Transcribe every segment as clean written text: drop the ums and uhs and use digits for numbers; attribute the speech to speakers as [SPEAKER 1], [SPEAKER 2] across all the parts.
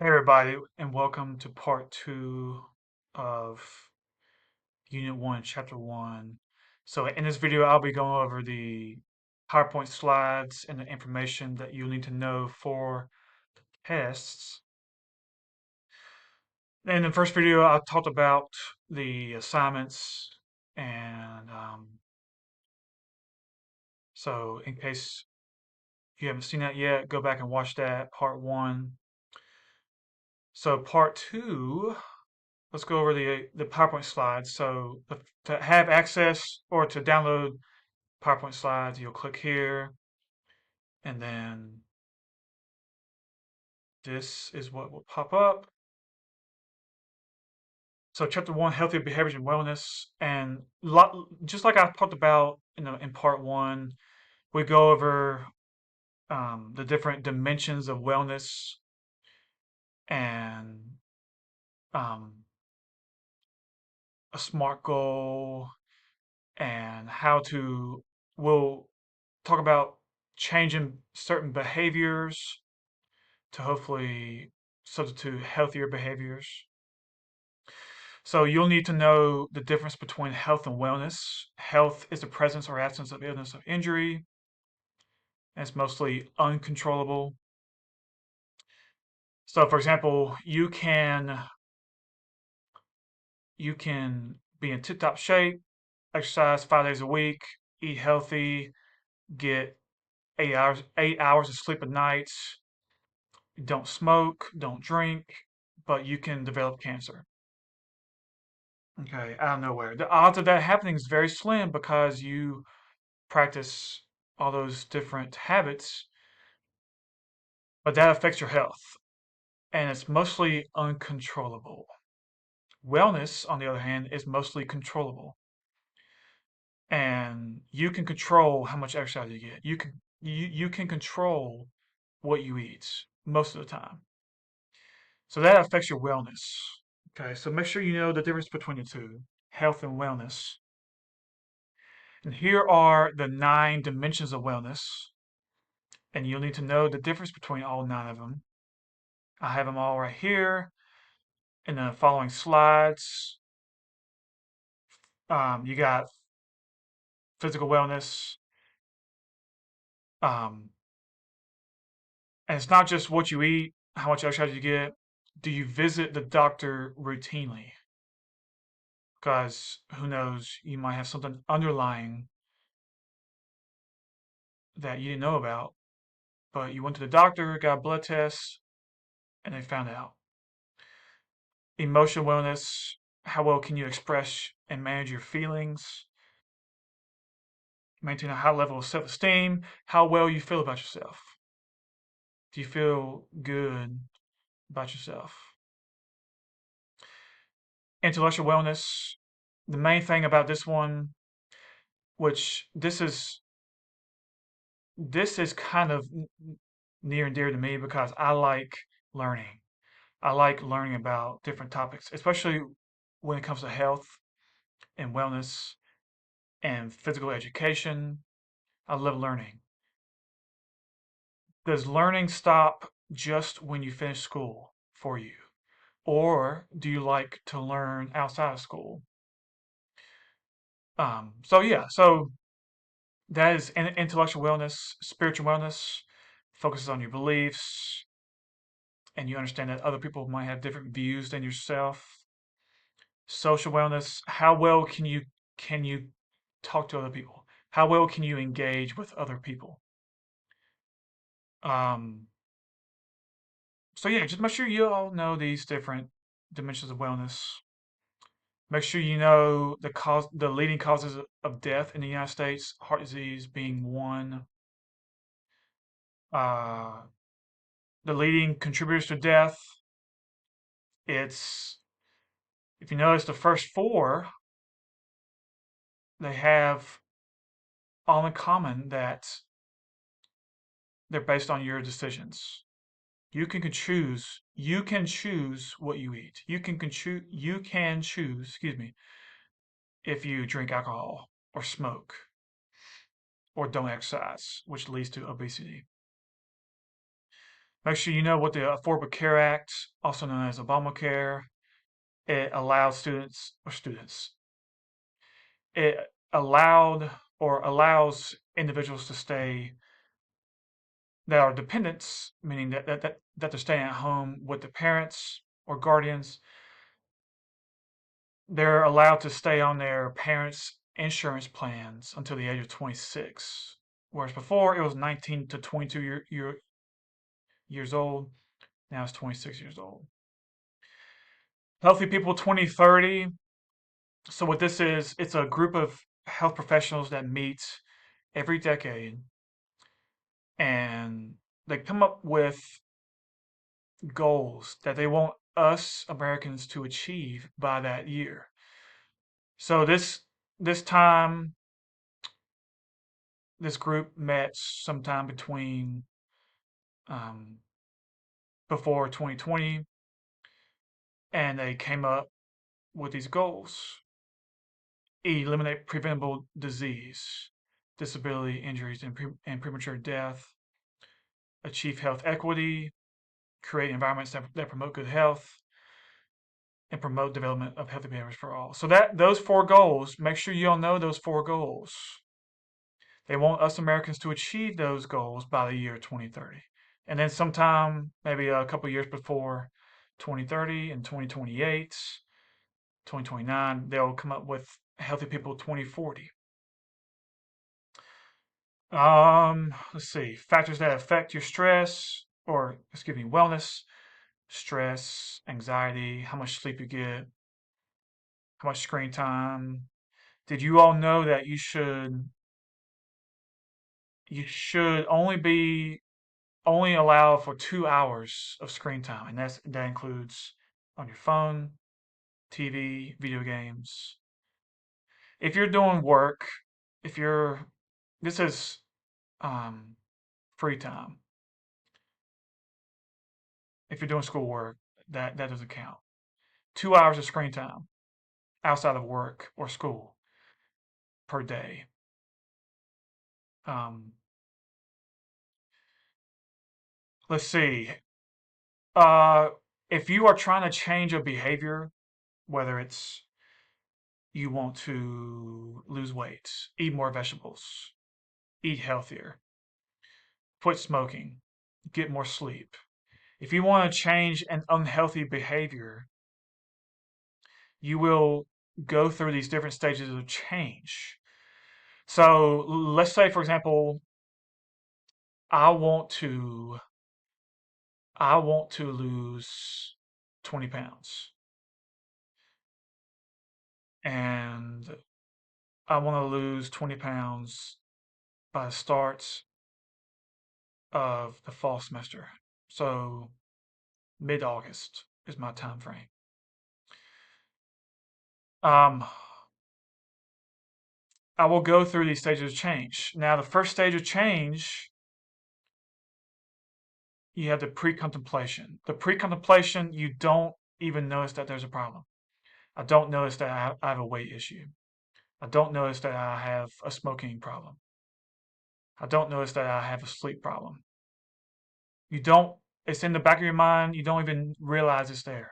[SPEAKER 1] Hey everybody, and welcome to part two of Unit 1, Chapter 1. So in this video, I'll be going over the PowerPoint slides and the information that you'll need to know for tests. In the first video, I talked about the assignments, and so in case you haven't seen that yet, go back and watch that, part one. So part two, let's go over the PowerPoint slides. So to have access or to download PowerPoint slides, you'll click here, and then this is what will pop up. So chapter one, healthy behaviors and wellness, and just like I talked about in part one, we go over the different dimensions of wellness and um, a SMART goal and how to. We'll talk about changing certain behaviors to hopefully substitute healthier behaviors. So you'll need to know the difference between health and wellness. Health is the presence or absence of illness or injury, and it's mostly uncontrollable. So for example, you can be in tip-top shape, exercise 5 days a week, eat healthy, get 8 hours of sleep at night, don't smoke, don't drink, but you can develop cancer. Okay, out of nowhere. The odds of that happening is very slim because you practice all those different habits, but that affects your health, and it's mostly uncontrollable. Wellness, on the other hand, is mostly controllable, and you can control how much exercise you get. You can control what you eat most of the time, so that affects your wellness. Okay, so make sure you know the difference between the two, health and wellness. And here are the 9 dimensions of wellness, and you'll need to know the difference between all 9 of them. I have them all right here in the following slides. You got physical wellness, um, and it's not just what you eat, how much exercise you get. Do you visit the doctor routinely? Because who knows, you might have something underlying that you didn't know about, but you went to the doctor, got a blood test, and they found out. Emotional wellness, how well can you express and manage your feelings? Maintain a high level of self esteem, how well you feel about yourself. Do you feel good about yourself? Intellectual wellness, the main thing about this one, which this is kind of near and dear to me because I like learning. I like learning about different topics, especially when it comes to health and wellness and physical education. I love learning. Does learning stop just when you finish school for you? Or do you like to learn outside of school? So that is intellectual wellness, spiritual wellness, focuses on your beliefs, and you understand that other people might have different views than yourself. Social wellness, how well can you talk to other people? How well can you engage with other people? Um, so yeah, just make sure you all know these different dimensions of wellness. Make sure you know the leading causes of death in the United States, heart disease being one. Uh, the leading contributors to death, it's, if you notice the first four, they have all in common that they're based on your decisions. You can choose what you eat. You can choose, excuse me, if you drink alcohol or smoke or don't exercise, which leads to obesity. Make sure you know what the Affordable Care Act, also known as Obamacare, it allows it allowed or allows individuals to stay that are dependents, meaning that they're staying at home with their parents or guardians. They're allowed to stay on their parents' insurance plans until the age of 26, whereas before it was 19 to 22 years old. Now it's 26 years old. Healthy People 2030. So what this is, it's a group of health professionals that meet every decade, and they come up with goals that they want us Americans to achieve by that year. So this time, this group met sometime between um, before 2020, and they came up with these goals: eliminate preventable disease, disability, injuries, and premature death; achieve health equity; create environments that promote good health; and promote development of healthy behaviors for all. So that those four goals, make sure you all know those four goals. They want us Americans to achieve those goals by the year 2030. And then sometime, maybe a couple years before 2030 and 2028, 2029, they'll come up with Healthy People 2040. Let's see, factors that affect your stress, or excuse me, wellness: stress, anxiety, how much sleep you get, how much screen time. Did you all know that you should only allow for 2 hours of screen time, and that includes on your phone, TV, video games. If you're doing work, if you're this is um, free time. If you're doing schoolwork, that doesn't count. 2 hours of screen time outside of work or school per day. Um, let's see. Uh, if you are trying to change a behavior, whether it's you want to lose weight, eat more vegetables, eat healthier, quit smoking, get more sleep. If you want to change an unhealthy behavior, you will go through these different stages of change. So let's say, for example, I want to I want to lose 20 pounds, and I want to lose 20 pounds by the start of the fall semester. So mid-August is my time frame. Um, I will go through these stages of change. Now, the first stage of change, you have the pre-contemplation. The pre-contemplation, you don't even notice that there's a problem. I don't notice that I have a weight issue. I don't notice that I have a smoking problem. I don't notice that I have a sleep problem. You don't, it's in the back of your mind. You don't even realize it's there.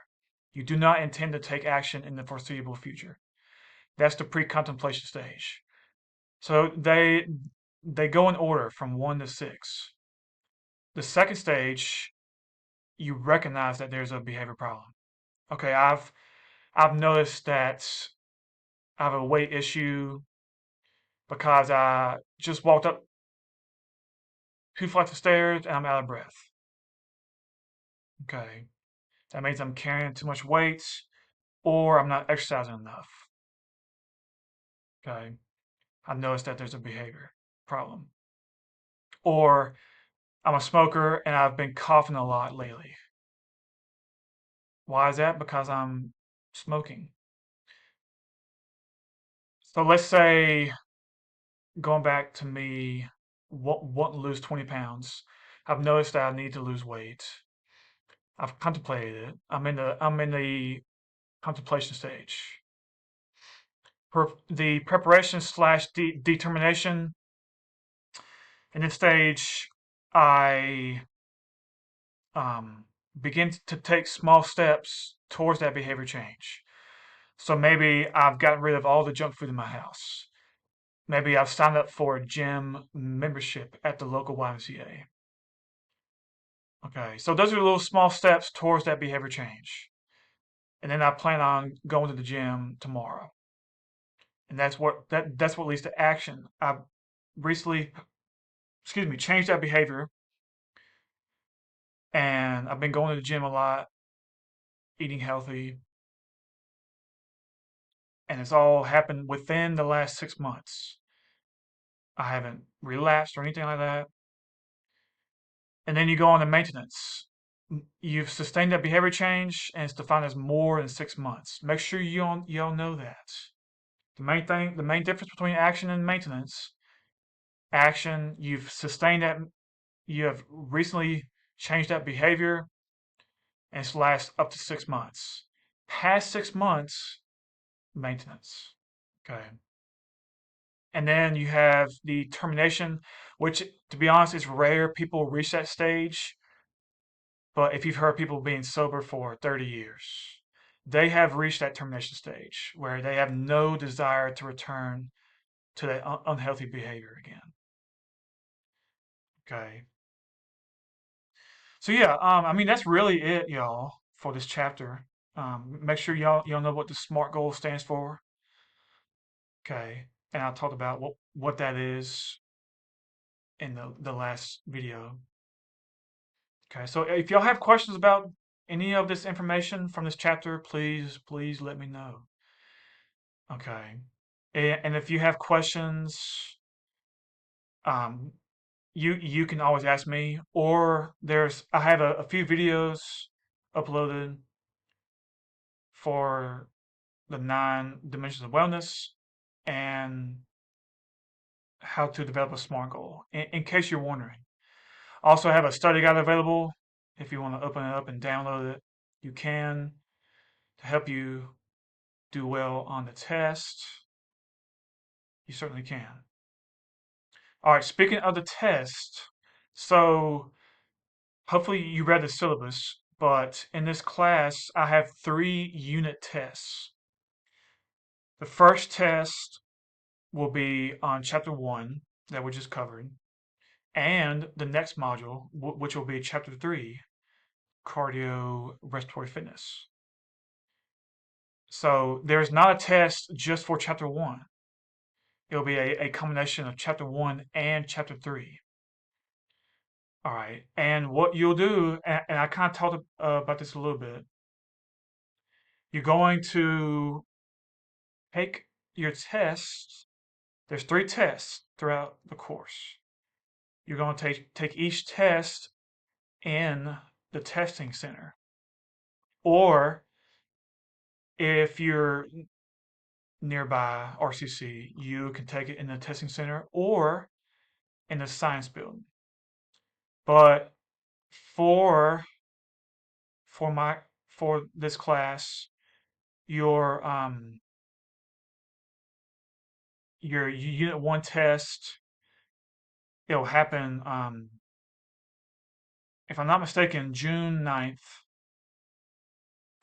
[SPEAKER 1] You do not intend to take action in the foreseeable future. That's the pre-contemplation stage. So they go in order from 1 to 6. The second stage, you recognize that there's a behavior problem. Okay, I've noticed that I have a weight issue because I just walked up 2 flights of stairs and I'm out of breath. Okay, that means I'm carrying too much weight or I'm not exercising enough. Okay, I've noticed that there's a behavior problem. Or I'm a smoker and I've been coughing a lot lately. Why is that? Because I'm smoking. So let's say, going back to me want to lose 20 pounds. I've noticed that I need to lose weight. I've contemplated it. I'm in the contemplation stage. The preparation slash determination. In this stage, I um, begin to take small steps towards that behavior change. So maybe I've gotten rid of all the junk food in my house. Maybe I've signed up for a gym membership at the local YMCA. Okay, so those are little small steps towards that behavior change. And then I plan on going to the gym tomorrow. And that's what leads to action. I recently, changed that behavior, and I've been going to the gym a lot, eating healthy, and it's all happened within the last 6 months. I haven't relapsed or anything like that. And then you go on to maintenance. You've sustained that behavior change, and it's defined as more than 6 months. Make sure you all know that. The main difference between action and maintenance. Action, you've sustained that, you have recently changed that behavior, and it's lasts up to 6 months. Past 6 months, maintenance. Okay. And then you have the termination, which, to be honest, is rare. People reach that stage. But if you've heard people being sober for 30 years, they have reached that termination stage where they have no desire to return to that unhealthy behavior again. Okay. So yeah, I mean that's really it, y'all, for this chapter. Make sure y'all know what the SMART goal stands for. Okay, and I talked about what that is in the last video. Okay, so if y'all have questions about any of this information from this chapter, please let me know. Okay, and if you have questions, um, you can always ask me, or I have a few videos uploaded for the 9 dimensions of wellness and how to develop a SMART goal, in case you're wondering. Also, I have a study guide available. If you want to open it up and download it, you can, to help you do well on the test. You certainly can. All right, speaking of the test, so hopefully you read the syllabus, but in this class, I have 3 unit tests. The first test will be on chapter 1 that we just covered, and the next module, which will be chapter 3, cardio respiratory fitness. So there's not a test just for chapter 1. It'll be a combination of chapter 1 and chapter 3. All right. And what you'll do, and I kind of talked about this a little bit, you're going to take your tests. There's 3 tests throughout the course. You're going to take each test in the testing center. Or if you're nearby RCC, you can take it in the testing center or in the science building. But for for this class, your your unit 1 test, it'll happen, if I'm not mistaken, June 9th,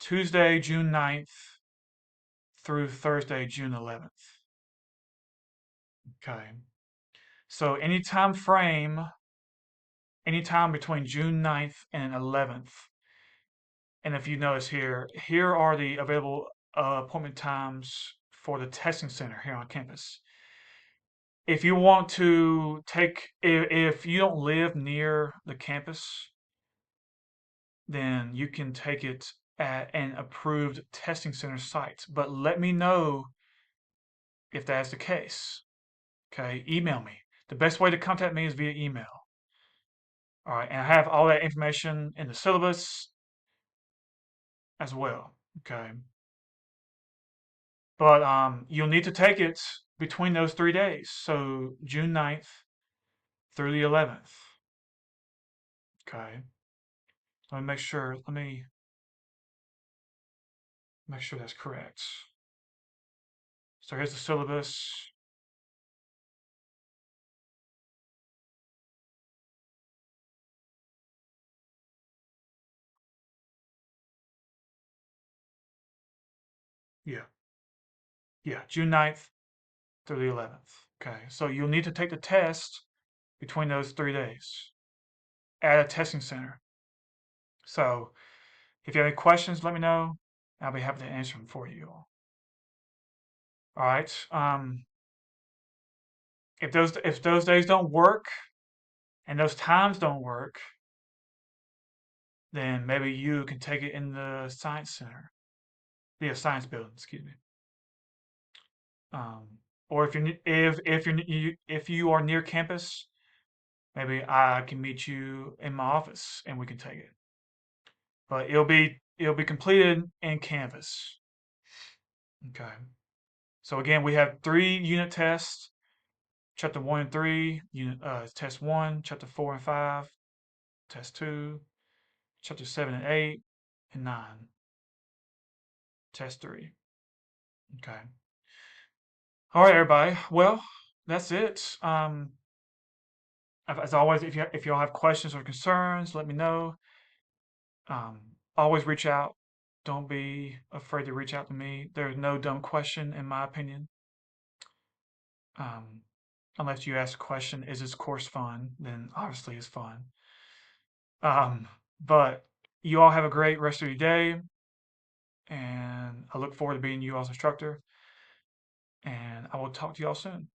[SPEAKER 1] Tuesday, June 9th through Thursday, June 11th. Okay. So anytime between June 9th and 11th. And if you notice here are the available appointment times for the testing center here on campus. If you want to if you don't live near the campus, then you can take it at an approved testing center site. But let me know if that's the case. Okay, email me. The best way to contact me is via email. All right, and I have all that information in the syllabus as well. Okay, but you'll need to take it between those 3 days. So June 9th through the 11th. Okay, let me make sure. Let me make sure that's correct. So here's the syllabus. Yeah. Yeah. June 9th through the 11th. Okay. So you'll need to take the test between those 3 days at a testing center. So if you have any questions, let me know. I'll be happy to answer them for you. All right. If those days don't work and those times don't work, then maybe you can take it in the science center, the science building. Excuse me. Or if you are near campus, maybe I can meet you in my office and we can take it. But it'll be completed in Canvas. Okay. So again, we have 3 unit tests: chapter 1 and 3, unit test 1, chapter 4 and 5, test 2, chapter 7 and 8, and 9, test 3. Okay. All right, everybody. Well, that's it. As always, if y'all have questions or concerns, let me know. Always reach out. Don't be afraid to reach out to me. There's no dumb question, in my opinion. Um, unless you ask a question, is this course fun? Then obviously it's fun. But you all have a great rest of your day, and I look forward to being you all's instructor. And I will talk to you all soon.